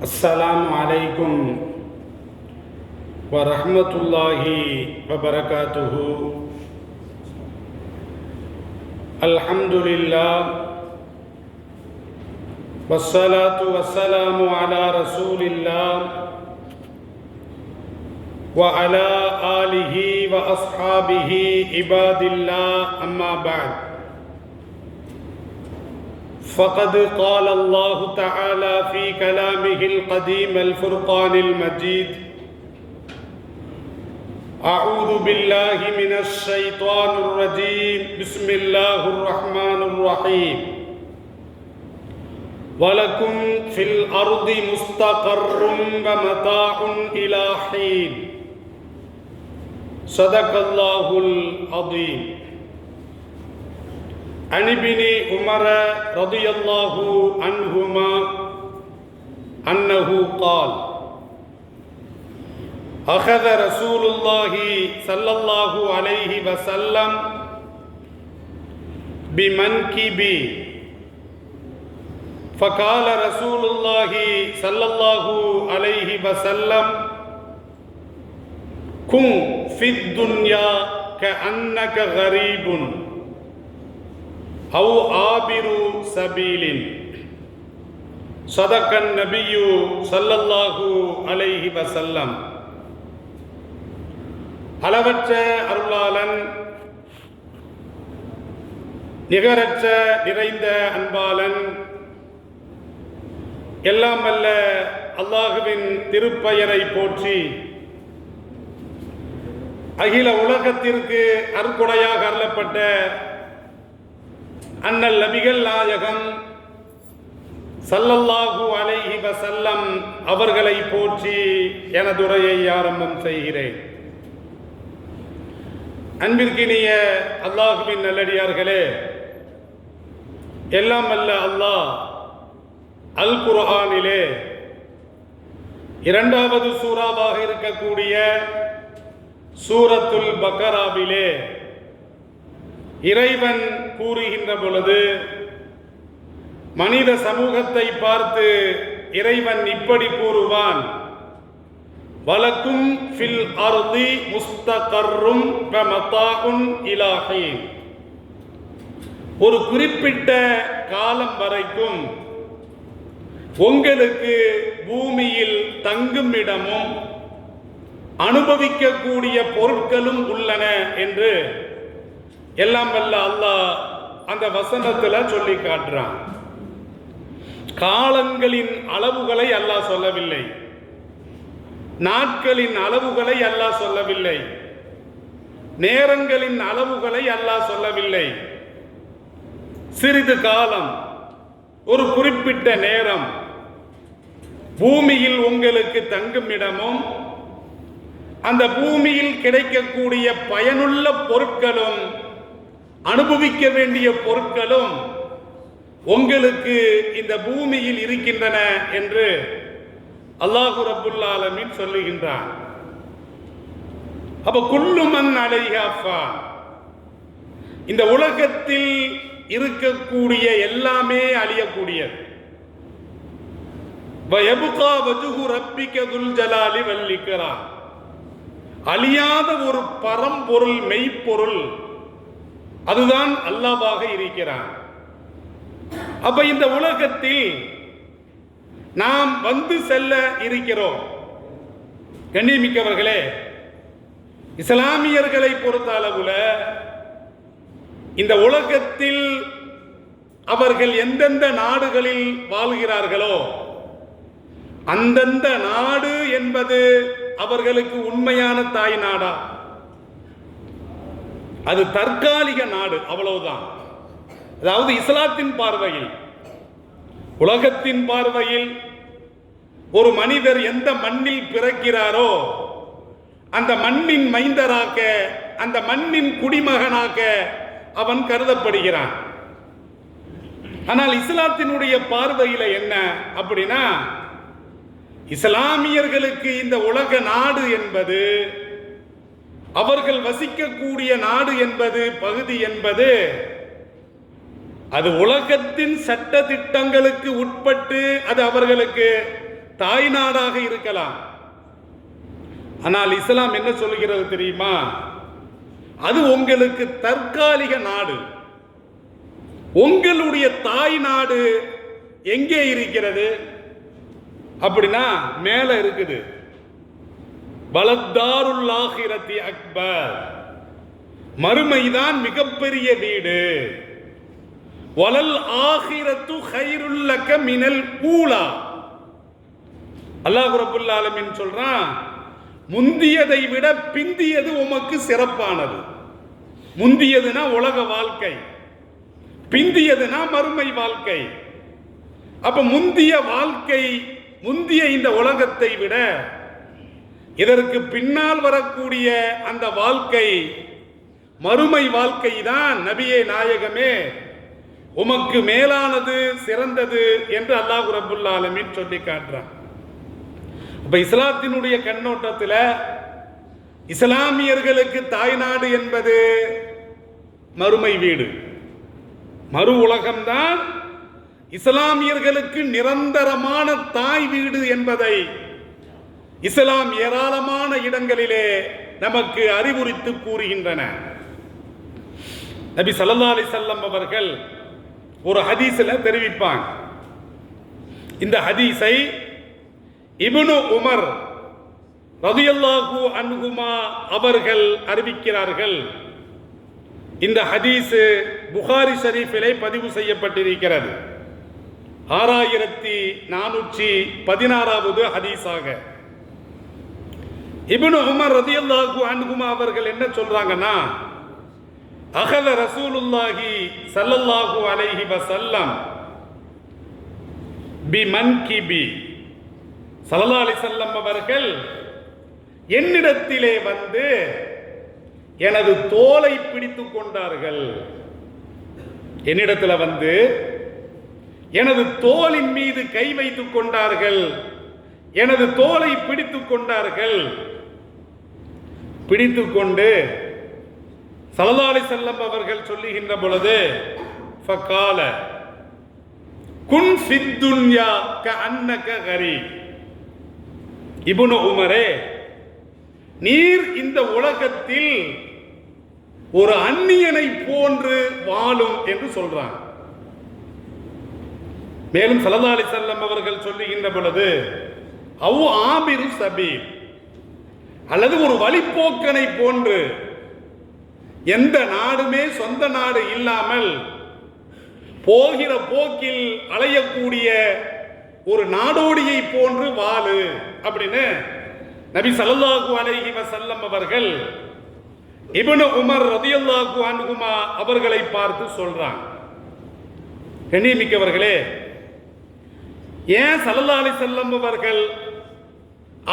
السلام عليكم ورحمة الله وبركاته. الحمد لله والصلاة والسلام على رسول الله وعلى آله وأصحابه عباد الله، أما بعد، فقد قال الله تعالى في كلامه القديم الفرقان المجيد: أعوذ بالله من الشيطان الرجيم، بسم الله الرحمن الرحيم. ولكم في الأرض مستقر ومتاع إلى حين. صدق الله العظيم. عن ابن عمر رضي الله عنهما أنه قال: أخذ رسول الله صلى الله عليه وسلم بمنكبي فقال رسول الله صلى الله عليه وسلم: كن في الدنيا كأنك غريب أو عابر سبيل. صدق النبي صلى الله عليه وسلم. அளவற்ற அருளாளன், நிகரற்ற நிறைந்த அன்பாளன், எல்லாம் அல்ல அல்லாஹுவின் திருப்பெயரை போற்றி அகில உலகத்திற்கு அருட்கொடையாக அருளப்பட்ட அண்ணல் நபிகள் நாயகம் ஸல்லல்லாஹு அலைஹி வஸல்லம் அவர்களை போற்றி எனதுரையை ஆரம்பம் செய்கிறேன். அன்பிற்கினிய அல்லாஹுவின் நல்லடியார்களே, எல்லாம் அல்ல அல்லாஹ் அல் குர்ஆனிலே இரண்டாவது சூறாவாக இருக்கக்கூடிய சூரத்துல் பக்கராவிலே இறைவன் கூறுகின்ற பொழுது, மனித சமூகத்தை பார்த்து இறைவன் இப்படி கூறுவான்: வலக்கும் ஃபில் அர்தி முஸ்தகர்ரும் வ மதாஉன் இலா ஹீன். ஒரு குறிப்பிட்ட காலம் வரைக்கும் உங்களுக்கு பூமியில் தங்கும் இடமும் அனுபவிக்கக்கூடிய பொருட்களும் உள்ளன என்று எல்லாம் வல்ல அல்லாஹ் அந்த வசனத்துல சொல்லி காட்டுறான். காலங்களின் அளவுகளை அல்லாஹ் சொல்லவில்லை, நாட்களின் அளவுகளை அல்லாஹ் சொல்லவில்லை, நேரங்களின் அளவுகளை அல்லாஹ் சொல்லவில்லை. சிறிது காலம், ஒரு குறிப்பிட்ட நேரம் பூமியில் உங்களுக்கு தங்கும் இடமும் அந்த பூமியில் கிடைக்கக்கூடிய பயனுள்ள பொருட்களும் அனுபவிக்க வேண்டிய பொருட்களும் உங்களுக்கு இந்த பூமியில் இருக்கின்றன என்று அல்லாஹு ரப்புல் ஆலமீன் சொல்லுகின்றான். அப்ப குல்லு மன் அலைஹா ஃபான், இந்த உலகத்தில் இருக்கக்கூடிய எல்லாமே அழியக்கூடியது. வயபுகா வஜ்ஹு ரப்பிக துல் ஜலாலி வல் இக்ராம், அழியாத ஒரு பரம்பொருள், மெய்ப்பொருள், அதுதான் அல்லாஹ்வாக இருக்கிறான். அப்ப இந்த உலகத்தில் நாம் வந்து செல்ல இருக்கிறோம். கண்ணியமிக்கவர்களே, இஸ்லாமியர்களை பொறுத்த அளவுல இந்த உலகத்தில் அவர்கள் எந்தெந்த நாடுகளில் வாழ்கிறார்களோ அந்தந்த நாடு என்பது அவர்களுக்கு உண்மையான தாய் நாடா? அது தற்காலிக நாடு, அவ்வளவுதான். அதாவது இஸ்லாத்தின் பார்வையில், உலகத்தின் பார்வையில் ஒரு மனிதர் எந்த மண்ணில் பிறக்கிறாரோ அந்த மண்ணின் மைந்தராக, அந்த மண்ணின் குடிமகனாக அவன் கருதப்படுகிறான். ஆனால் இஸ்லாத்தினுடைய பார்வையில் என்ன அப்படின்னா, இஸ்லாமியர்களுக்கு இந்த உலக நாடு என்பது, அவர்கள் வசிக்கக்கூடிய நாடு என்பது, பகுதி என்பது, அது உலகத்தின் சட்ட திட்டங்களுக்கு உட்பட்டு அது அவர்களுக்கு தாய் நாடாக இருக்கலாம். ஆனால் இஸ்லாம் என்ன சொல்லுகிறது தெரியுமா? அது உங்களுக்கு தற்காலிக நாடு. உங்களுடைய தாய் நாடு எங்கே இருக்கிறது அப்படின்னா மேல இருக்குது. வலத்தாருல் ஆகிரத்தி அக்பர், மறுமைதான் மிகப்பெரிய வீடு. வலல் ஆகிரத்து கைருல் லக மினல் ஊலா. அல்லாஹ் ரப்பல் ஆலமீன் சொல்றான், முந்தியதை விட பிந்தியது உமக்கு சிறப்பானது. முந்தியதுனா உலக வாழ்க்கை, பிந்தியதுனா மறுமை வாழ்க்கை. அப்ப முந்திய வாழ்க்கை, முந்திய இந்த உலகத்தை விட இதற்கு பின்னால் வரக்கூடிய அந்த வாழ்க்கை, மறுமை வாழ்க்கை தான் நபியே நாயகமே உமக்கு மேலானது, சிறந்தது என்று அல்லாஹ் ரப்பல் ஆலமீன் சொல்லி காட்டுறான். அப்ப இஸ்லாத்தினுடைய கண்ணோட்டத்தில் இஸ்லாமியர்களுக்கு தாய்நாடு என்பது மறுமை வீடு, மறு உலகம்தான் இஸ்லாமியர்களுக்கு நிரந்தரமான தாய் வீடு என்பதை இஸ்லாம் ஏராளமான இடங்களிலே நமக்கு அறிவுறுத்தி கூறுகின்றன. நபி ஸல்லல்லாஹு அலைஹி வஸல்லம் அவர்கள் ஒரு ஹதீஸில் தெரிவிப்பாங்க. இந்த ஹதீஸை இப்னு உமர் ரலியல்லாஹு அன்ஹுமா அவர்கள் அறிவிக்கிறார்கள். இந்த ஹதீஸ் புகாரி ஷரீஃபிலே பதிவு செய்யப்பட்டிருக்கிறது. 6416வது ஹதீஸாக. இப்னு உமர் ரலியல்லாஹு அன்ஹுமா அவர்கள் என்ன சொல்றாங்கன்னா, அகல ரசூலுல்லாஹி ஸல்லல்லாஹு அலைஹி வஸல்லம் பிமன்கிபி. ஸல்லல்லாஹு அலைஹி வஸல்லம் அவர்கள் என்னிடத்திலே வந்து எனது தோலை பிடித்து கொண்டார்கள். என்னிடத்தில் வந்து எனது தோலின் மீது கை வைத்துக் கொண்டார்கள், எனது தோலை பிடித்துக் கொண்டார்கள். பிடித்துக் கொண்டு ஸல்லல்லாஹு அலைஹி வஸல்லம் அவர்கள் சொல்லுகின்ற பொழுது, ஃபகால குன் ஃபித் துன்யா கஅன்னக கரீப். இப்னு உமரே, நீர் இந்த உலகத்தில் ஒரு அந்நியனை போன்று வாழும் என்று சொல்றாங்க. மேலும் ஸல்லல்லாஹு அலைஹி வஸல்லம் அவர்கள் சொல்லுகின்ற பொழுது, அவ் ஆபிரு சபீல், அல்லது ஒரு வழிப்போக்கனை போன்று, எந்த நாடுமே சொந்த நாடு இல்லாமல் போகிற போக்கில் அலையக்கூடிய ஒரு நாடோடியை போன்று வாழு அப்படின்னு நபி ஸல்லல்லாஹு அலைஹி வஸல்லம் அவர்கள் இப்னு உமர் ரலியல்லாஹு அன்ஹுமா அவர்களை பார்த்து சொல்றாங்க. கண்ணியமிக்கவர்களே, ஏன் ஸல்லல்லாஹு அலைஹி வஸல்லம் அவர்கள்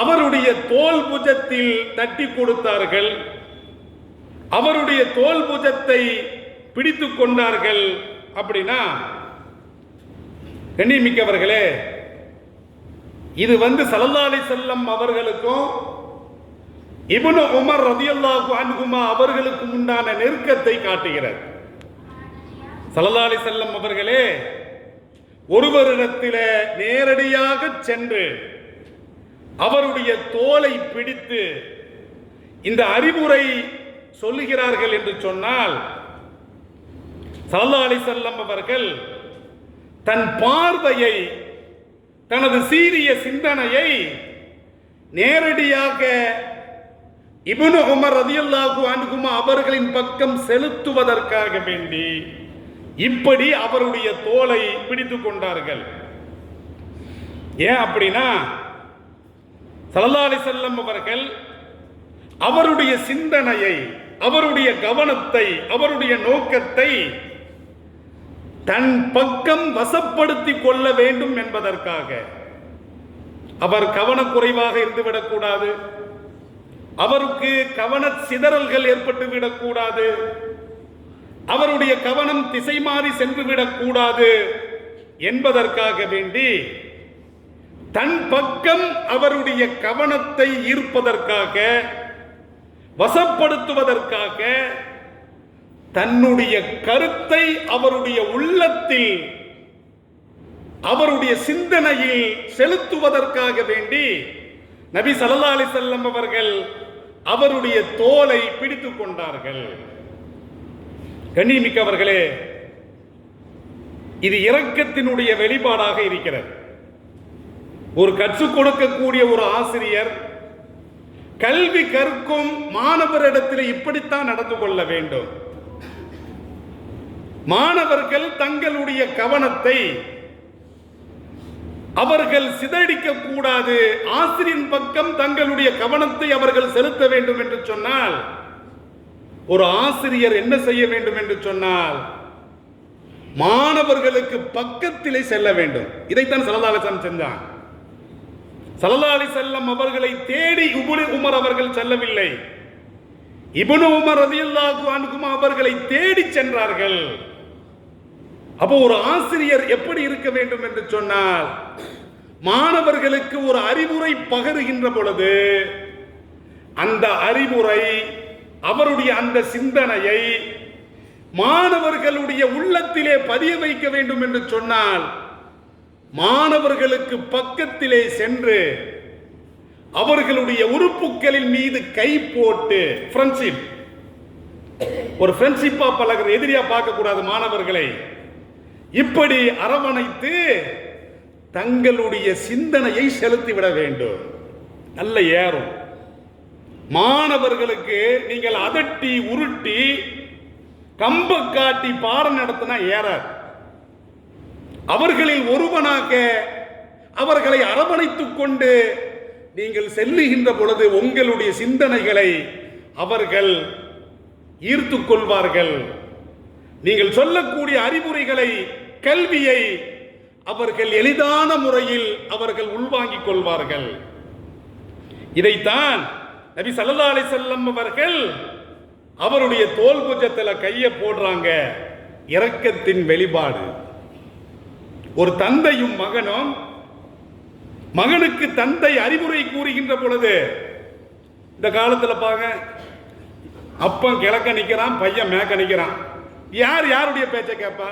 அவருடைய தோல் புஜத்தில் தட்டி கொடுத்தார்கள், அவருடைய தோல் புஜத்தை பிடித்து கொண்டார்கள் அப்படின்னா, கண்ணியமிக்கவர்களே, இது வந்து ஸல்லல்லாஹு அலைஹி வஸல்லம் அவர்களுக்கும் இப்னு உமர் ரலியல்லாஹு அன்ஹுமா அவர்களுக்கும் உண்டான நெருக்கத்தை காட்டுகிறது. ஸல்லல்லாஹு அலைஹி வஸல்லம் அவர்களே ஒருவரிடத்தில் நேரடியாக சென்று அவருடைய தோலை பிடித்து இந்த அறிவுரை சொல்லுகிறார்கள் என்று சொன்னால், ஸல்லல்லாஹு அலைஹி வஸல்லம் அவர்கள் தன் பார்வையை, தனது சீரிய சிந்தனையை நேரடியாக இப்னு உமர் ரலியல்லாஹு அன்ஹுமா அவர்களின் பக்கம் செலுத்துவதற்காக வேண்டி இப்படி அவருடைய தோலை பிடித்துக் கொண்டார்கள். ஏன் அப்படின்னா, ஸல்லல்லாஹு அலைஹி வஸல்லம் அவர்கள் அவருடைய சிந்தனையை, அவருடைய கவனத்தை, அவருடைய நோக்கத்தை தன் பக்கம் வசப்படுத்திக் கொள்ள வேண்டும் என்பதற்காக. அவர் கவனக்குறைவாக இருந்துவிடக்கூடாது, அவருக்கு கவன சிதறல்கள் ஏற்பட்டு விடக்கூடாது, அவருடைய கவனம் திசை மாறி சென்று விடக்கூடாது என்பதற்காக வேண்டி தன் பக்கம் அவருடைய கவனத்தை ஈர்ப்பதற்காக, வசப்படுத்துவதற்காக, தன்னுடைய கருத்தை அவருடைய உள்ளத்தில் அவருடைய சிந்தனையில் செலுத்துவதற்காக வேண்டி நபி ஸல்லல்லாஹு அலைஹி வஸல்லம் அவர்கள் அவருடைய தோலை பிடித்துக் கொண்டார்கள். கண்ணியமிக்கவர்களே, இது இரக்கத்தினுடைய வெளிப்பாடாக இருக்கிறது. ஒரு கற்றுக் கொடுக்கக்கூடிய ஒரு ஆசிரியர் கல்வி கற்கும் மாணவரிடத்தில் இப்படித்தான் நடந்து கொள்ள வேண்டும். மாணவர்கள் தங்களுடைய கவனத்தை அவர்கள் சிதறடிக்க கூடாது, ஆசிரியரின் பக்கம் தங்களுடைய கவனத்தை அவர்கள் செலுத்த வேண்டும் என்று சொன்னால் ஒரு ஆசிரியர் என்ன செய்ய வேண்டும் என்று சொன்னால் மாணவர்களுக்கு பக்கத்திலே செல்ல வேண்டும். இதைத்தான் ஸல்லல்லாஹு அலைஹி வஸல்லம் செஞ்சான். ஸல்லல்லாஹு அலைஹி வஸல்லம் அவர்களை தேடி இப்னு உமர் அவர்கள் செல்லவில்லை. இப்னு உமர் ரலியல்லாஹு அன்ஹு அவர்களை தேடி சென்றார்கள். அப்போ ஒரு ஆசிரியர் எப்படி இருக்க வேண்டும் என்று சொன்னால் மாணவர்களுக்கு ஒரு அறிவுரை பகருகின்ற பொழுது அந்த அறிவுரை அவருடைய அந்த சிந்தனையை மாணவர்களுடைய உள்ளத்திலே பதிய வைக்க வேண்டும் என்று சொன்னால் மாணவர்களுக்கு பக்கத்திலே சென்று அவர்களுடைய உறுப்புகளின் மீது கை போட்டு ஃப்ரெண்ட்ஷிப், ஒரு ஃப்ரெண்ட்ஷிப்பா பழகிற, எதிரியா பார்க்க கூடாது, மாணவர்களை இப்படி அரவணைத்து தங்களுடைய சிந்தனையை செலுத்திவிட வேண்டும். நல்ல ஏறும். மாணவர்களுக்கு நீங்கள் அதட்டி உருட்டி கம்ப காட்டி பாடம் நடத்தினா ஏறார். அவர்களில் ஒருவனாக அவர்களை அரவணைத்துக் கொண்டு நீங்கள் செல்லுகின்ற பொழுது உங்களுடைய சிந்தனைகளை அவர்கள் ஈர்த்துக் கொள்வார்கள். நீங்கள் சொல்லக்கூடிய அறிவுரைகளை, கல்வியை அவர்கள் எளிதான முறையில் அவர்கள் உள்வாங்கிக் கொள்வார்கள். இதைத்தான் நபி ஸல்லல்லாஹு அலைஹி வஸல்லம் அவர்கள் அவருடைய தோல் புஜத்தில் கையை போடுறாங்க. இரக்கத்தின் வெளிப்பாடு. ஒரு தந்தையும் மகனும், மகனுக்கு தந்தை அறிவுரை கூறுகின்ற பொழுது, இந்த காலத்தில் பாங்க, அப்பன் கிழக்க நிற்கிறான், பையன் மேக்க நிற்கிறான். யார் யாருடைய பேச்சை கேட்பா?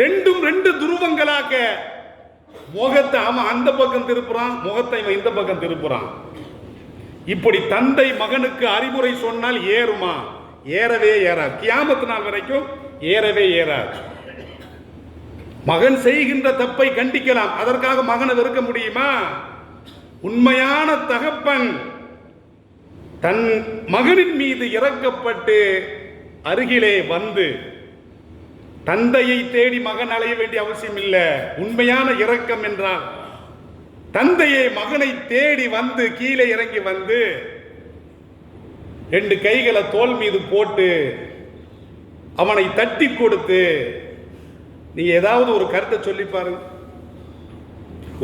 ரெண்டும் ரெண்டு துருவங்களாக முகத்தை அவன் அந்த பக்கம் திருப்புறான், முகத்தை இவன் இந்த பக்கம் திருப்புறான். இப்படி தந்தை மகனுக்கு அறிவுரை சொன்னால் ஏறுமா? ஏறவே ஏறாது. கியாமத் நாள் வரைக்கும் ஏறவே ஏறாது. மகன் செய்கின்ற தப்பை கண்டிக்கலாம், அதற்காக மகனை வெறுக்க முடியுமா? உண்மையான தகப்பன் தன் மகனின் மீது இறக்கப்பட்டு அருகிலே வந்து, தந்தையை தேடி மகன் அலைய வேண்டிய அவசியம் இல்லை. உண்மையான இரக்கம் என்றால் தந்தையை மகனை தேடி வந்து கீழே இறங்கி வந்து ரெண்டு கைகளை தோல் மீது போட்டு அவனை தட்டி கொடுத்து, நீங்க ஏதாவது ஒரு கருத்தை சொல்லி பாருங்க.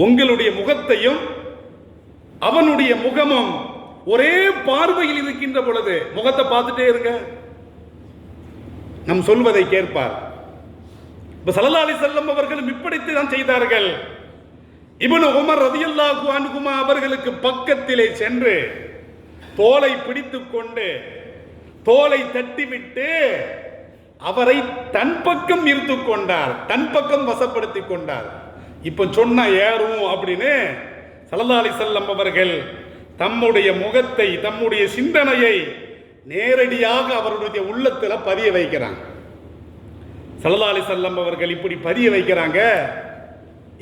உங்களுடைய முகத்தையும் அவனுடைய முகமும் ஒரே பார்வையில் இருக்கின்ற பொழுது முகத்தை பார்த்துட்டே இருங்க, நம் சொல்வதை கேட்பார். இப்ப ஸல்லல்லாஹு அலைஹி வஸல்லம் அவர்களும் இப்படித்தான் செய்தார்கள். இப்னு உமர் ரலியல்லாஹு அன்ஹு அவர்களுக்கு பக்கத்திலே சென்று தோலை பிடித்துக் கொண்டு தோலை தட்டிவிட்டு அவரை தன் பக்கம் ஈர்த்துக் கொண்டார், தன் பக்கம் வசப்படுத்திக் கொண்டார். இப்ப சொன்ன ஏறும் அப்படின்னு ஸல்லல்லாஹு அலைஹி வஸல்லம் அவர்கள் தம்முடைய முகத்தை, தம்முடைய சிந்தனையை நேரடியாக அவருடைய உள்ளத்தில் பதிய வைக்கிறாங்க. ஸல்லல்லாஹு அலைஹி வஸல்லம் அவர்கள் இப்படி பதிய வைக்கிறாங்க.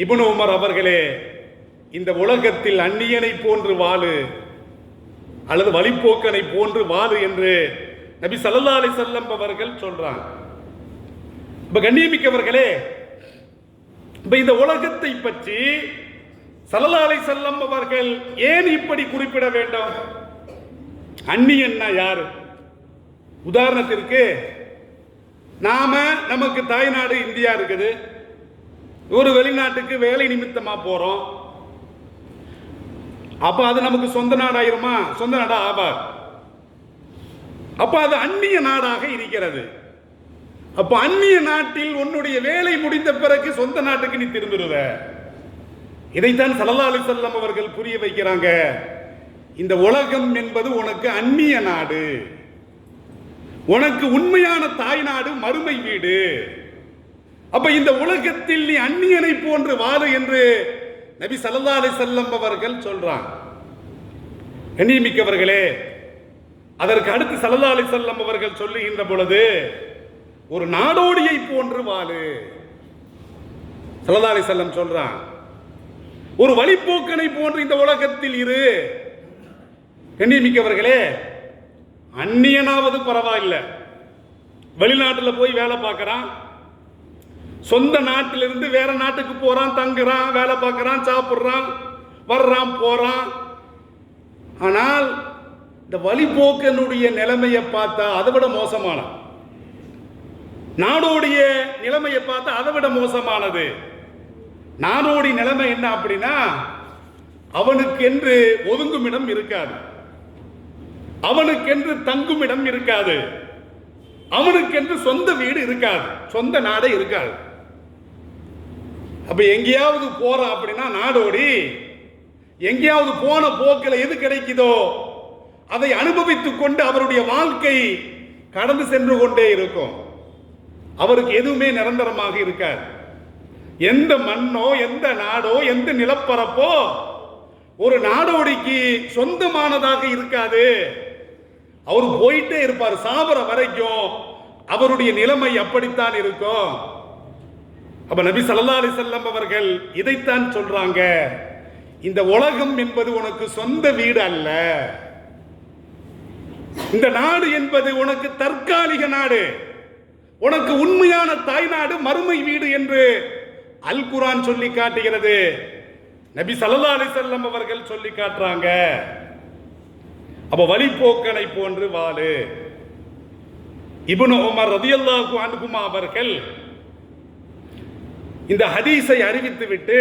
இப்னு உமர் அவர்களே, இந்த உலகத்தில் அந்நியனை போன்று வாழு அல்லது வழிப்போக்கனை போன்று வாழு என்று நபி ஸல்லல்லாஹு அலைஹி வஸல்லம் அவர்கள் சொல்றாங்க. இப்ப கண்ணியமிக்கவர்களே, இப்ப இந்த உலகத்தை பற்றி ஸல்லல்லாஹு அலைஹி வஸல்லம் அவர்கள் ஏன் இப்படி குறிப்பிட வேண்டும்? அந்நியன்னா யாரு? உதாரணத்திற்கு நமக்கு தாய்நாடு இந்தியா இருக்குது, ஒரு வெளிநாட்டுக்கு வேலை நிமித்தமா போறோம். அப்ப அது நமக்கு சொந்த நாடாயிருமா? சொந்த நாடா ஆவார். அப்ப அது அந்நிய நாடாக இருக்கிறது. அப்ப அந்நிய நாட்டில் உன்னுடைய வேலை முடிந்த பிறகு சொந்த நாட்டுக்கு நீ திரும்பிடுவ. இதைத்தான் ஸல்லல்லாஹு அலைஹி வஸல்லம் அவர்கள் புரிய வைக்கிறாங்க. இந்த உலகம் என்பது உனக்கு அந்நிய நாடு, உனக்கு உண்மையான தாய் நாடு மறுமை வீடு. அப்ப இந்த உலகத்தில் நீ அந்நியனை போன்று வாழு என்று நபி ஸல்லல்லாஹு அலைஹி வஸல்லம் அவர்கள் சொல்றாங்க. கண்ணியமிக்கவர்களே, அதற்கு அடுத்து ஸல்லல்லாஹு அலைஹி வஸல்லம் அவர்கள் சொல்லுகின்ற பொழுது ஒரு நாடோடியை போன்று வாழு. ஸல்லல்லாஹு அலைஹி வஸல்லம் சொல்றான், ஒரு வழிப்போக்கனை போன்று இந்த உலகத்தில் இரு. கண்ணியமிக்கவர்களே, அந்நியனாவது பரவாயில்லை, வெளிநாட்டில் போய் வேலை பார்க்கறான், சொந்த நாட்டிலிருந்து வேற நாட்டுக்கு போறான், தங்குறான், வேலை பார்க்கறான், சாப்பிட்றான், வர்றான், போறான். ஆனால் இந்த வழிபோக்கனுடைய நிலைமையை பார்த்தா அதை விட மோசமான, நாடோடைய நிலைமையை பார்த்தா அதை விட மோசமானது. நாடோடி நிலைமை என்ன அப்படின்னா, அவனுக்கென்று ஒதுங்கும் இடம் இருக்காது, அவனுக்கென்று தங்கும் இடம் இருக்காது, அவனுக்கென்று சொந்த வீடு இருக்காது, சொந்த நாடே இருக்காது. அப்ப எங்கேயாவது போறான் அப்படின்னா நாடோடி, எங்கேயாவது போன போக்கில் எது கிடைக்குதோ அதை அனுபவித்துக் கொண்டு அவருடைய வாழ்க்கை கடந்து சென்று கொண்டே இருக்கும். அவருக்கு எதுவுமே நிரந்தரமாக இருக்காது. எந்த மண்ணோ, எந்த நாடோ, எந்த நிலப்பரப்போ ஒரு நாடோடிக்கு சொந்தமானதாக இருக்காது. அவர் போயிட்டே இருப்பார், சாவர வரைக்கும் அவருடைய நிலைமை அப்படித்தான் இருக்கும். அப்ப நபி ஸல்லல்லாஹு அலைஹி வஸல்லம் அவர்கள் இதைத்தான் சொல்றாங்க, இந்த உலகம் என்பது உனக்கு சொந்த வீடு அல்ல, இந்த நாடு என்பது உனக்கு தற்காலிக நாடு, உனக்கு உண்மையான தாய் நாடு மறுமை வீடு என்று அல் குர்ஆன் சொல்லி காட்டுகிறது. நபி ஸல்லல்லாஹு அலைஹி வஸல்லம் அவர்கள் சொல்லி காட்டுறாங்க. அப்ப வழிபோக்கனை போன்று வாழு. இப்னு உமர் ரலியல்லாஹு அன்ஹுமா அவர்கள் இந்த ஹதீஸை அறிவித்துவிட்டு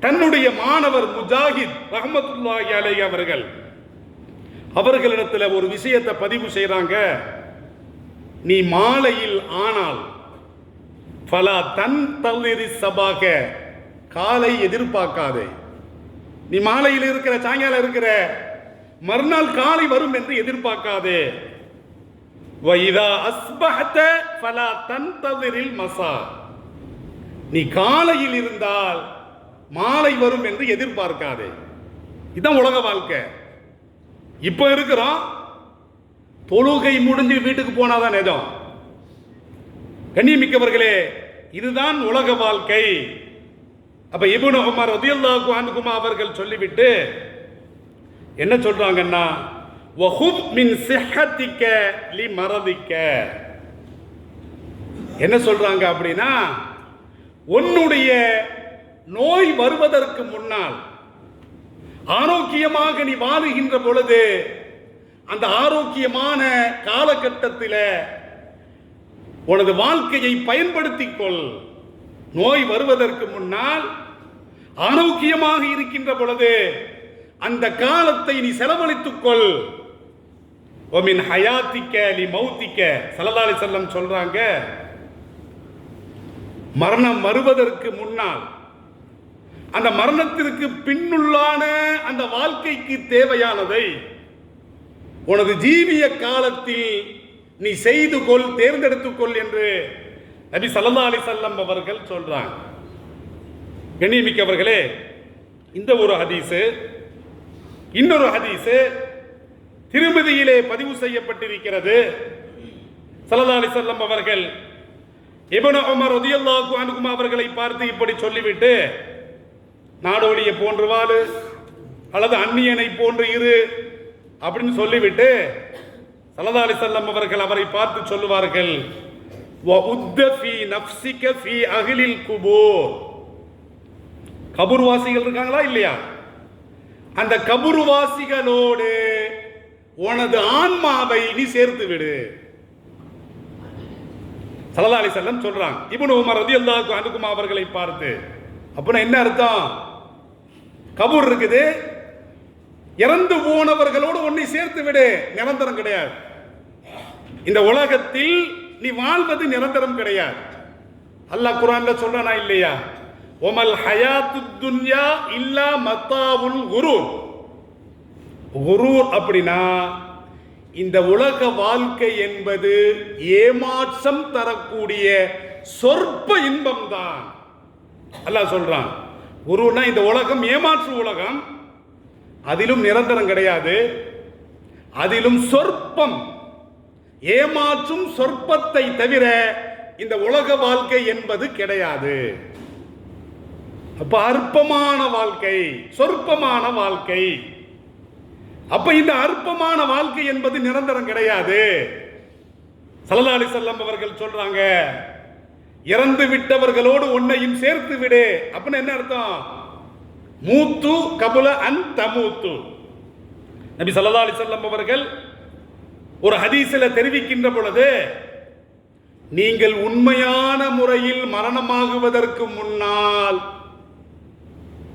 தன்னுடைய மாணவர் முஜாஹித் ரஹ்மத்துல்லாஹி அலைஹி அவர்களிடத்தில் ஒரு விஷயத்தை பதிவு செய்றாங்க. நீ மாலையில் ஆனால் ஃபலா தன்தலிரி சபாக, காலை எதிர்பார்க்காதே. நீ மாலையில் இருக்கிற, சாயங்காலம் இருக்கிற, மறுநாள் காலை வரும் என்று எதிர்பார்க்காதே. வைதா அஸ்பஹத ஃபலா தன்தலிரில் மஸா, நீ காலையில் இருந்தால் மாலை வரும் என்று எதிர்பார்க்காதே. இதுதான் உலக வாழ்க்கை. இப்ப இருக்கிறோம், தொழுகை முடிஞ்சு வீட்டுக்கு போனாதான் நிஜம். கண்ணியமிக்கவர்களே, இதுதான் உலக வாழ்க்கை. அப்ப இப்னு உமர் ரலியல்லாஹு அன்ஹுமா அவர்கள் சொல்லிவிட்டு என்ன சொல்றாங்கன்னா, வஹுத் மின் சிஹ்ஹதிக லிமரதிக, என்ன சொல்றாங்க அப்படின்னா, உன்னுடைய நோய் வருவதற்கு முன்னால் ஆரோக்கியமாக நீ வாழுகின்ற பொழுது, அந்த ஆரோக்கியமான காலகட்டத்தில் உனது வாழ்க்கையை பயன்படுத்திக் கொள். நோய் வருவதற்கு முன்னால் ஆரோக்கியமாக இருக்கின்ற பொழுது அந்த காலத்தை நீ செலவழித்துக் கொள். ஒமின் ஹயாத்திக்க லி மௌத்திக்க, ஸல்லல்லாஹு அலைஹி வஸல்லம் சொல்றாங்க, மரணம் வருவதற்கு முன்னால், அந்த மரணத்திற்கு பின்னுள்ளான அந்த வாழ்க்கைக்கு தேவையானதை உனது ஜீவிய காலத்தில் நீ செய்து கொள், தேர்ந்தெடுத்துக்கொள் என்று நபி ஸல்லல்லாஹு அலைஹி வஸல்லம் அவர்கள் சொல்றாங்க. கண்ணியமிக்கவர்களே, இந்த ஒரு ஹதீஸ், இன்னொரு ஹதீஸ் திருமதியிலே பதிவு செய்யப்பட்டிருக்கிறது. ஸல்லல்லாஹு அலைஹி வஸல்லம் அவர்கள் இப்னு உமர் ரலியல்லாஹு அன்ஹுமா அவர்களை பார்த்து இப்படி சொல்லிவிட்டு, நாடோடியை போன்று வாழு அல்லது அந்நியனை போன்று இரு அப்படின்னு சொல்லிவிட்டு ஸல்லல்லாஹு அலைஹி வஸல்லம் அவர்கள் அவரை பார்த்து சொல்லுவார்கள், வஉத்த ஃபீ நஃப்ஸிக ஃபீ அஹ்லில் குபூர், கபூர்வாசிகள் இருக்காங்களா இல்லையா, அந்த கபூர்வாசிகளோடு உனது ஆன்மாவை நீ சேர்த்து விடு. ஸல்லல்லாஹு அலைஹி வஸல்லம் சொல்றாங்க இப்னு உமர் ரலியல்லாஹு அன்ஹுமா அவர்களை பார்த்து. அப்படின்னா என்ன அர்த்தம்? கபூர் இருக்குது, இறந்து போனவர்களோடு உன்னை சேர்த்து விடு, நிரந்தரம் கிடையாது. இந்த உலகத்தில் நீ வாழ்வது நிரந்தரம் கிடையாது. அல்லாஹ் குர்ஆன்ல சொல்றானா இல்லையா, ஒமல் ஹயாத்துத் துன்யா இல்லா மத்தாவுல் குரூர். குரூர் அப்படின்னா இந்த உலக வாழ்க்கை என்பது ஏமாற்றம் தரக்கூடிய சொற்ப இன்பம் தான். அல்லாஹ் சொல்றான், குருன்னா இந்த உலகம் ஏமாற்று உலகம், அதிலும் நிரந்தரம் கிடையாது, அதிலும் சொற்பம், ஏமாற்றும் சொற்பத்தை தவிர இந்த உலக வாழ்க்கை என்பது கிடையாது. அப்ப அற்பமான வாழ்க்கை, சொற்பமான வாழ்க்கை. அப்ப இந்த அற்பமான வாழ்க்கை என்பது நிரந்தரம் கிடையாது. ஸல்லல்லாஹு அலைஹி வஸல்லம் அவர்கள் சொல்றாங்க, இறந்து விட்டவர்களோடு உன்னையும் சேர்த்து விடு. அப்படின்னு என்ன அர்த்தம்? மூத்து கபுல அன் தமூத்து. நபி ஸல்லல்லாஹு அலைஹி வஸல்லம் அவர்கள் ஒரு ஹதீஸில் தெரிவிக்கின்ற பொழுது, நீங்கள் உண்மையான முறையில் மரணமாகுவதற்கு முன்னால்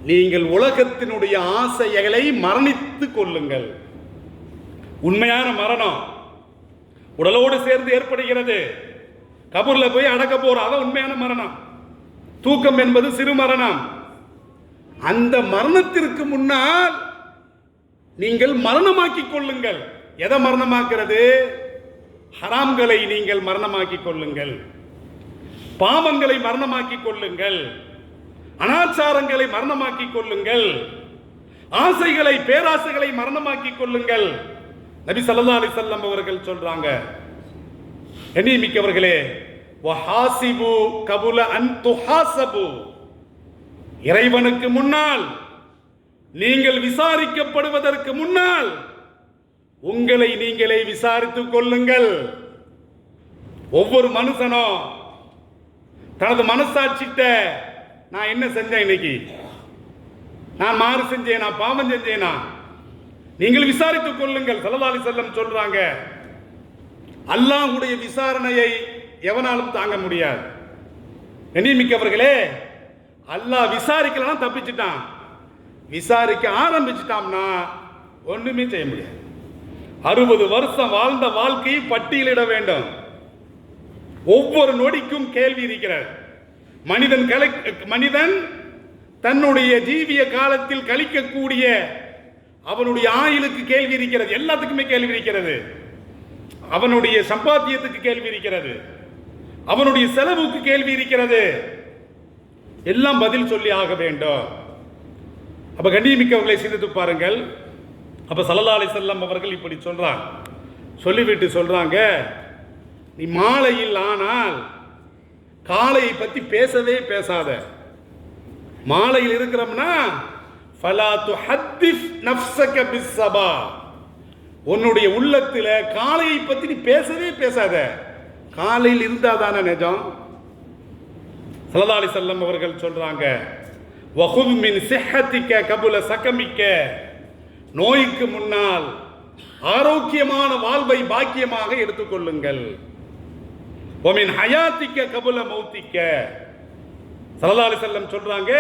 நீங்கள் உலகத்தினுடைய ஆசைகளை மரணித்துக் கொள்ளுங்கள். உண்மையான மரணம் உடலோடு சேர்ந்து ஏற்படுகிறது. கபூர்ல போய் அடக்க போறோம், அதான் உண்மையான மரணம். தூக்கம் என்பது சிறு மரணம். அந்த மரணத்திற்கு முன்னால் நீங்கள் மரணமாக்கிக் கொள்ளுங்கள். எதை மரணமாக்குறது? ஹராம்களை நீங்கள் மரணமாக்கிக் கொள்ளுங்கள், பாவங்களை மரணமாக்கிக் கொள்ளுங்கள், அனாச்சாரங்களை மரணமாக்கிக் கொள்ளுங்கள், ஆசைகளை பேராசைகளை மரணமாக்கிக் கொள்ளுங்கள். நபி ஸல்லல்லாஹு அலைஹி வஸல்லம் அவர்கள் சொல்றாங்க, கண்ணியமிக்கவர்களே, வஹாசிபு கபுல அன் துஹாசபு, இறைவனுக்கு முன்னால் நீங்கள் விசாரிக்கப்படுவதற்கு முன்னால் உங்களை நீங்களே விசாரித்துக் கொள்ளுங்கள். ஒவ்வொரு மனுஷனும் தனது மனசாட்சிட்ட, நான் என்ன செஞ்சேன் இன்னைக்கு, நான் மாறு செஞ்சேனா, பாவம் செஞ்சேனா, நீங்கள் விசாரித்துக் கொள்ளுங்கள். ஸல்லல்லாஹு அலைஹி வஸல்லம் சொல்றாங்க, அல்லாஹ்வுடைய விசாரணையை எவனாலும் தாங்க முடியாது. கண்ணியமிக்கவர்களே, அல்லாஹ் விசாரிக்கலாம் தப்பிச்சிட்டான், விசாரிக்க ஆரம்பிச்சிட்டான்னா ஒண்ணுமே செய்ய முடியாது. 60 வருஷம் வாழ்ந்த வாழ்க்கையை பட்டியலிட வேண்டும். ஒவ்வொரு நொடிக்கும் கேள்வி இருக்கிறது. மனிதன் தன்னுடைய ஜீவிய காலத்தில் கழிக்கக்கூடிய அவனுடைய ஆயுளுக்கு கேள்வி இருக்கிறது, எல்லாத்துக்குமே கேள்வி இருக்கிறது. அவனுடைய சம்பாத்தியத்துக்கு கேள்வி இருக்கிறது, அவனுடைய செலவுக்கு கேள்வி இருக்கிறது, எல்லாம் பதில் சொல்லி ஆக வேண்டும். அப்ப கண்ணியமிக்கவர்களை சிந்தித்து பாருங்கள். அப்ப ஸல்லல்லாஹு அலைஹி வஸல்லம் அவர்கள் இப்படி சொல்றாங்க, சொல்லிவிட்டு சொல்றாங்க, நீ மாலையில் ஆனால் காலையை பத்தி பேசவே பேசாத. மாலையில் இருக்கிறோம்னா ஃபலா துஹத்திஸ் நஃப்ஸக பிஸ்ஸபா, உன்னுடைய உள்ளத்தில் காலையை பத்தி நீ பேசவே பேசாத. காலையில் இருந்தாதான நிஜம். ஸல்லல்லாஹு அலைஹி வஸல்லம் அவர்கள் சொல்றாங்க, வஹுத் மின் சிஹ்ஹதிக கபுல சகமிக்க, நோய்க்கு முன்னால் ஆரோக்கியமான வாழ்வை பாக்கியமாக எடுத்துக்கொள்ளுங்கள். வமின் ஹயாத்திக்க கபுல மௌத்திக்க, ஸல்லல்லாஹு அலைஹி வஸல்லம் சொல்றாங்க,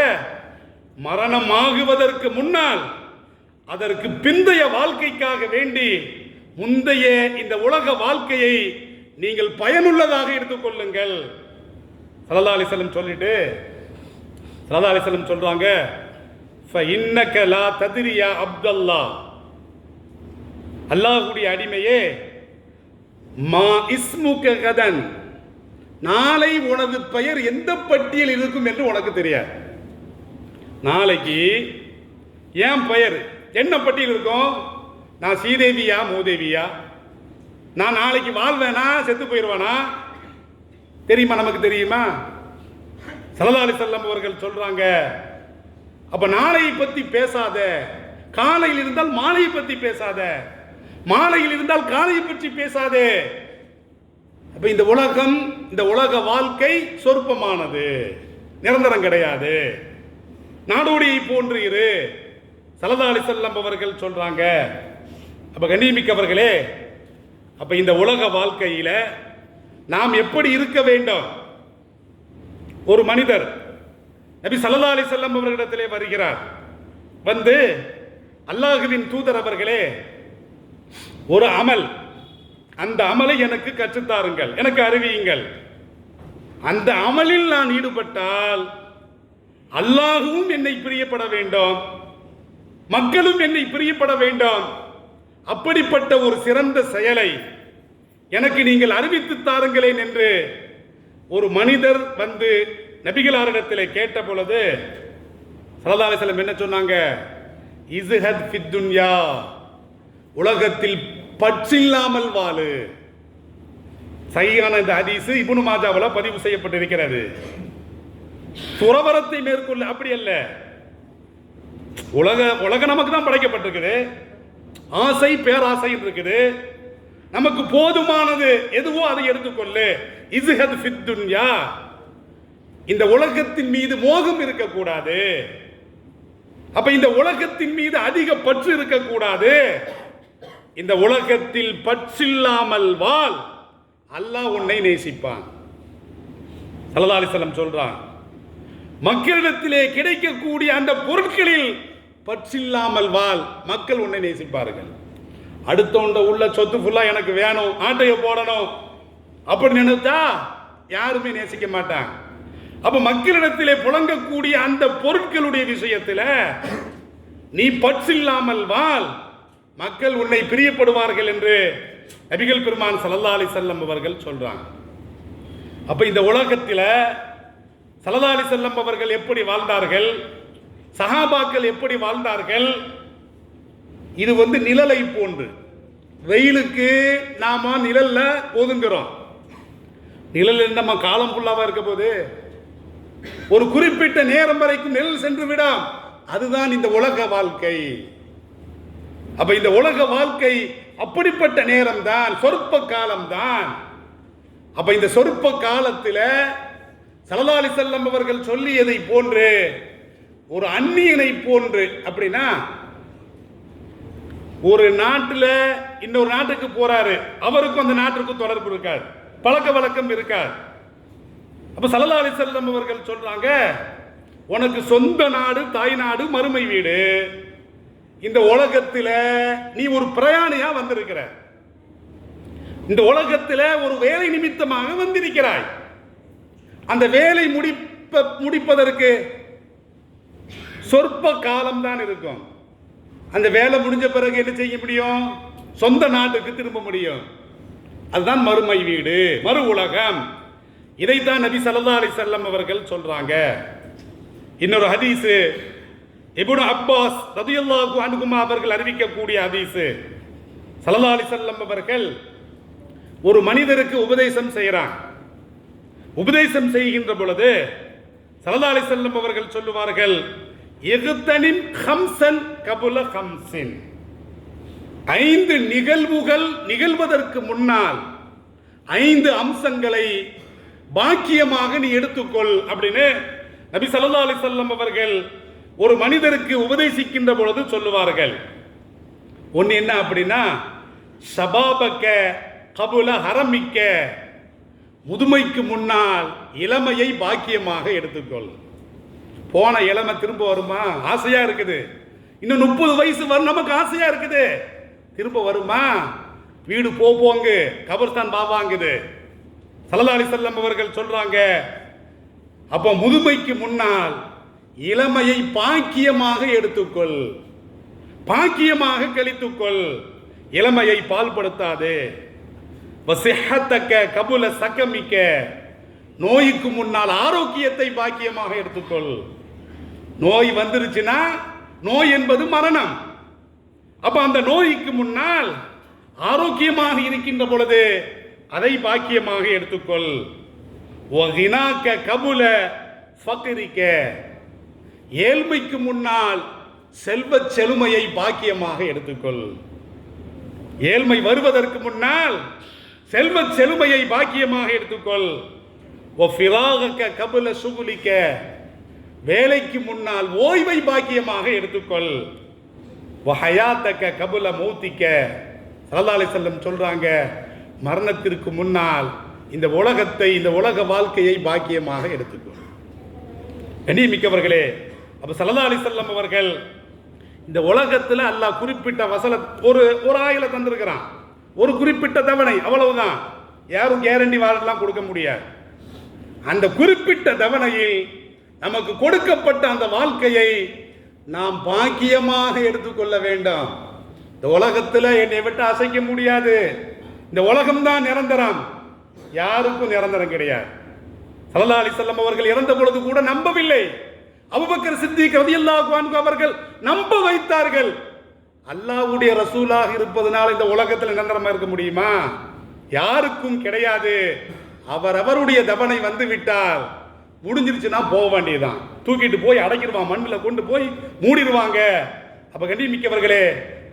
மரணமாகுவதற்கு முன்னால் அதற்கு பிந்தைய வாழ்க்கைக்காக வேண்டி முந்தைய இந்த உலக வாழ்க்கையை நீங்கள் பயனுள்ளதாக எடுத்துக்கொள்ளுங்கள். ஸல்லல்லாஹு அலைஹி வஸல்லம் சொல்லிட்டு ஸல்லல்லாஹு அலைஹி வஸல்லம் சொல்றாங்க, ஃபஇன்னக லா தத்ரி யா அப்தல்லாஹ், அல்லாஹ்வுடைய அடிமையே, மா இஸ்முக கதன், நாளை உனது பெயர் எந்த பட்டியல் இருக்கும் என்று உனக்கு தெரியாது. நாளைக்கு என் பெயர் என்ன பட்டியல் இருக்கும்? நான் ஸ்ரீதேவியா மூதேவியா? நான் நாளைக்கு வாழ்வேனா செத்து போயிடுவானா? தெரியுமா? நமக்கு தெரியுமா? ஸல்லல்லாஹு அலைஹி வஸல்லம் அவர்கள் சொல்றாங்க, அப்ப நாளையை பத்தி பேசாத. காலையில் இருந்தால் மாலையை பத்தி பேசாத, மாலையில் இருந்தால் காலையை பற்றி பேசாதே. அப்ப இந்த உலகம், இந்த உலக வாழ்க்கை சொற்பமானது, நிரந்தரம் கிடையாது. நாடோடியை போன்று இரு. ஸல்லல்லாஹு அலைஹி வஸல்லம் அவர்கள் சொல்றாங்க. அப்ப கண்ணியமிக்கவர்களே, அப்ப இந்த உலக வாழ்க்கையில நாம் எப்படி இருக்க வேண்டும்? ஒரு மனிதர் நபி ஸல்லல்லாஹு அலைஹி வஸல்லம் அவர்களிடத்திலே வருகிறார். வந்து, அல்லாஹ்வின் தூதர் அவர்களே, ஒரு அமல், அந்த அமலை எனக்கு கற்றுத்தாருங்கள், எனக்கு அறிவியுங்கள். அந்த அமலில் நான் ஈடுபட்டால் அல்லாஹ்வும் என்னை பிரியப்பட வேண்டும், மக்களும் என்னை பிரியப்பட வேண்டும். அப்படிப்பட்ட ஒரு சிறந்த செயலை எனக்கு நீங்கள் அறிவித்து தாருங்களேன் என்று ஒரு மனிதர் வந்து நபிகளாரிடத்தில் கேட்ட பொழுது ஸல்லல்லாஹு அலைஹி வஸல்லம் என்ன சொன்னாங்க? இஸ்ஹத் ஃபித் துன்யா, உலகத்தில் பற்றில்லாமல் வாழு. சஹீஹான இந்த ஹதீஸ் இப்னு மாஜாவுல பதிவு செய்யப்பட்டிருக்கிறது. துறவரத்தை மேற்கொள்ள அப்படி அல்ல. உலக நமக்கு தான் படைக்கப்பட்டிருக்குது. ஆசை பேராசை இருக்குது. நமக்கு போதுமானது எதுவோ அதை எடுத்துக்கொள்ளு. இஸ்ஹத் ஃபித் துன்யா, இந்த உலகத்தின் மீது மோகம் இருக்கக்கூடாது. அப்ப இந்த உலகத்தின் மீது அதிக பற்று இருக்கக்கூடாது. இந்த உலகத்தில் பற்றில்லாமல் வாழ், அல்லாஹ் உன்னை நேசிப்பான். ஸல்லல்லாஹு அலைஹி வஸல்லம் சொல்றான், மக்களிடத்திலே கிடைக்கக்கூடிய அந்த பொருட்களில் பற்றில்லாமல் வாழ், மக்கள் உன்னை நேசிப்பார்கள். அடுத்தவண்ட உள்ள சொத்து ஃபுல்லா எனக்கு வேணும், ஆட்டையை போடணும் அப்படி நினைச்சா யாருமே நேசிக்க மாட்டாங்க. அப்ப மக்களிடத்திலே புழங்கக்கூடிய அந்த பொருட்களுடைய விஷயத்தில் நீ பற்றில்லாமல் வாழ், மக்கள் உன்னை பிரியப்படுவார்கள் என்று நபிகள் பெருமான் ஸல்லல்லாஹு அலைஹி வஸல்லம் அவர்கள் சொல்றாங்க. அப்ப இந்த உலகத்தில் ஸல்லல்லாஹு அலைஹி வஸல்லம் அவர்கள் எப்படி வாழ்ந்தார்கள், சஹாபாக்கள் எப்படி வாழ்ந்தார்கள், இது நிழலை போன்று. வெயிலுக்கு நாம நிழல்ல ஒதுங்குறோம். நிழல் நம்ம காலம் ஃபுல்லாவா இருக்க போது, ஒரு குறிப்பிட்ட நேரம் வரைக்கும் நிழல் சென்று விடும். அதுதான் இந்த உலக வாழ்க்கை. அப்ப இந்த உலக வாழ்க்கை அப்படிப்பட்ட நேரம் தான், சொற்ப காலம் தான். அப்ப இந்த சொற்ப காலத்தில் ஸல்லல்லாஹு அலைஹி வஸல்லம் அவர்கள் சொல்லியதை போன்று ஒரு அந்நியனை போன்று, அப்படின்னா ஒரு நாட்டில் இன்னொரு நாட்டுக்கு போறாரு, அவருக்கும் அந்த நாட்டுக்கும் தொடர்பு இருக்காது, பழக்க வழக்கம் இருக்காது. அப்ப ஸல்லல்லாஹு அலைஹி வஸல்லம் அவர்கள் சொல்றாங்க, உனக்கு சொந்த நாடு தாய் நாடு மறுமை வீடு. இந்த உலகத்தில் நீ ஒரு பிரயாணியா வந்திருக்கிற, இந்த உலகத்தில் ஒரு வேலை நிமித்தமாக வந்திருக்கிறாய். அந்த வேலை முடிப்பதற்கு சொற்ப காலம் தான் இருக்கும். அந்த வேலை முடிஞ்ச பிறகு என்ன செய்ய முடியும்? சொந்த நாட்டுக்கு திரும்ப முடியும். அதுதான் மறுமை வீடு, மறு உலகம். இதைத்தான் நபி ஸல்லல்லாஹு அலைஹி வஸல்லம் அவர்கள் சொல்றாங்க. இன்னொரு ஹதீஸ் இப்னு அப்பாஸ் ரலியல்லாஹு அன்ஹுமா அவர்கள் அறிவிக்கக்கூடிய ஹதீஸ். ஸல்லல்லாஹு அலைஹி வஸல்லம் அவர்கள் ஒரு மனிதருக்கு உபதேசம் செய்கிறாங்க. உபதேசம் செய்கின்ற பொழுது ஸல்லல்லாஹு அலைஹி வஸல்லம் அவர்கள் சொல்லுவார்கள், இக்தனிம் ஹம்சன் கபுல ஹம்சின், 5 நிகழ்வுகள் நிகழ்வதற்கு முன்னால் 5 அம்சங்களை பாக்கியமாக நீ எடுத்துக்கொள் அப்படின்னு நபி ஸல்லல்லாஹு அலைஹி வஸல்லம் அவர்கள் ஒரு மனிதருக்கு உபதேசிக்கின்ற பொழுது சொல்லுவார்கள். ஒன்று என்ன அப்படின்னா, ஷபாபக்க கபுல ஹரமிக்க, முதுமைக்கு முன்னால் இளமையை பாக்கியமாக எடுத்துக்கொள். போன இளமை திரும்ப வருமா? ஆசையா இருக்குது. இன்னும் 30 வயசு வரும், நமக்கு ஆசையா இருக்குது. திரும்ப வருமா? வீடு போங்க, கபர்ஸ்தான் பாவாங்குது. ஸல்லல்லாஹு அலைஹி வஸல்லம் அவர்கள் சொல்றாங்க, அப்ப முதுமைக்கு முன்னால் இளமையை பாக்கியமாக எடுத்துக்கொள், பாக்கியமாக கழித்துக்கொள், இளமையை பால்படுத்தாது. வசிஹத்தக்க கபுல சகமிக்க, நோய்க்கு முன்னால் ஆரோக்கியத்தை பாக்கியமாக எடுத்துக்கொள். நோய் வந்துருச்சுன்னா, நோய் என்பது மரணம். அப்ப அந்த நோய்க்கு முன்னால் ஆரோக்கியமாக இருக்கின்ற பொழுது அதை பாக்கியமாக எடுத்துக்கொள். வகினாக்க கபுல ஃபக்ரிக்க, ஏழ்மைக்கு முன்னால் செல்வ செழுமையை பாக்கியமாக எடுத்துக்கொள். ஏழ்மை வருவதற்கு முன்னால் செல்வ செழுமையை பாக்கியமாக எடுத்துக்கொள். கபுல சுகுலிக்க, வேலைக்கு முன்னால் ஓய்வை பாக்கியமாக எடுத்துக்கொள். கபுல மௌத்திக்க, ஸல்லல்லாஹு அலைஹி வஸல்லம் சொல்றாங்க, மரணத்திற்கு முன்னால் இந்த உலகத்தை, இந்த உலக வாழ்க்கையை பாக்கியமாக எடுத்துக்கொள். கண்ணியமிக்கவர்களே, அப்ப ஸல்லல்லாஹு அலைஹி வஸல்லம் அவர்கள் இந்த உலகத்தில் அல்லாஹ் குறிப்பிட்ட ஒரு ஆயில தந்திருக்கிறான், ஒரு குறிப்பிட்ட தவணை, அவ்வளவுதான். யாரும் கேரண்டி வாரெல்லாம் கொடுக்க முடியாது. அந்த குறிப்பிட்ட தவணையில் நமக்கு கொடுக்கப்பட்ட அந்த வாழ்க்கையை நாம் பாக்கியமாக எடுத்துக்கொள்ள வேண்டும். இந்த உலகத்தில் என்னை விட்டு அசைக்க முடியாது. இந்த உலகம்தான் நிரந்தரம், யாருக்கும் நிரந்தரம் கிடையாது. ஸல்லல்லாஹு அலைஹி வஸல்லம் அவர்கள் இறந்த பொழுது கூட நம்பவில்லை. அபூபக்கர் சித்திக் ரலியல்லாஹு அன்ஹு அவர்கள் நம்ப வைத்தார்கள். அல்லாஹ்வுடைய ரசூலாக இருப்பதனால இந்த உலகத்தில் நிரந்தரமா இருக்க முடியுமா? யாருக்கும் கிடையாது. அவருடைய தவணை வந்து விட்டால் முடிஞ்சிருச்சுன்னா போக வேண்டியதுதான். தூக்கிட்டு போய் அடைக்கிடுவான், மண்ணில் கொண்டு போய் மூடிடுவாங்க. அப்ப கண்ணியமிக்கவர்களே,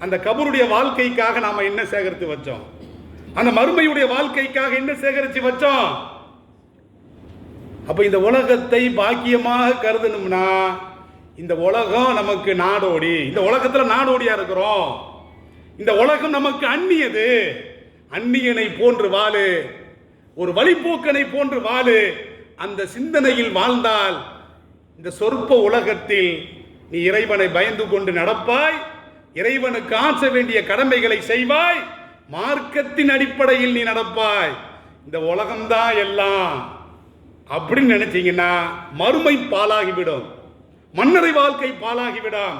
அந்த கபருடைய வாழ்க்கைக்காக நாம என்ன சேகரித்து வச்சோம்? அந்த மறுமையுடைய வாழ்க்கைக்காக என்ன சேகரித்து வச்சோம்? அப்ப இந்த உலகத்தை பாக்கியமாக கருதணும்னா இந்த உலகம் நமக்கு நாடோடி, இந்த உலகத்துல நாடோடியா இருக்கிறோம். இந்த உலகம் நமக்கு அந்நியது. அந்நியனை போன்று வாழு, ஒரு வழிபோக்கனை போன்று வாழு. அந்த சிந்தனையில் வாழ்ந்தால் இந்த சொற்ப உலகத்தில் நீ இறைவனை பயந்து கொண்டு நடப்பாய், இறைவனுக்கு ஆற்ற வேண்டிய கடமைகளை செய்வாய், மார்க்கத்தின் அடிப்படையில் நீ நடப்பாய். இந்த உலகம்தான் எல்லாம் அப்படின்னு நினைச்சீங்கன்னா மறுமை பாலாகிவிடும், மன்னரை வாழ்க்கை பாலாகிவிடும்.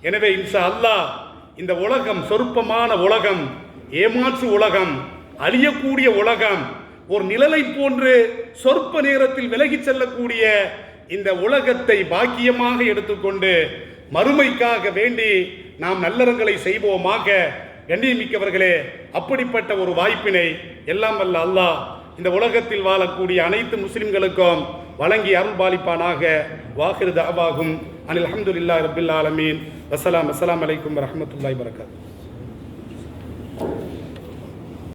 எனவே இன்ஷா அல்லாஹ் இந்த உலகம் சொற்பமான உலகம், ஏமாற்று உலகம், அழியக்கூடிய உலகம், ஒரு நிழலை போன்று சொற்ப நேரத்தில் விலகி செல்லக்கூடிய இந்த உலகத்தை பாக்கியமாக எடுத்துக்கொண்டு மறுமைக்காக வேண்டி நாம் நல்லறங்களை செய்வோமாக. கண்ணியமிக்கவர்களே, அப்படிப்பட்ட ஒரு வாய்ப்பினை எல்லாம் வல்ல அல்லாஹ் இந்த உலகத்தில் வாழக்கூடிய அனைத்து முஸ்லிம்களுக்கும் வழங்கி அருள்பாலிப்பானாக. வாஹிரு தஅவாஹும் அனில் ஹம்துலில்லாஹி ரப்பில் ஆலமீன். வஸ்ஸலாம் அலைக்கும் வரஹ்மத்துல்லாஹி வபரகாத்துஹு.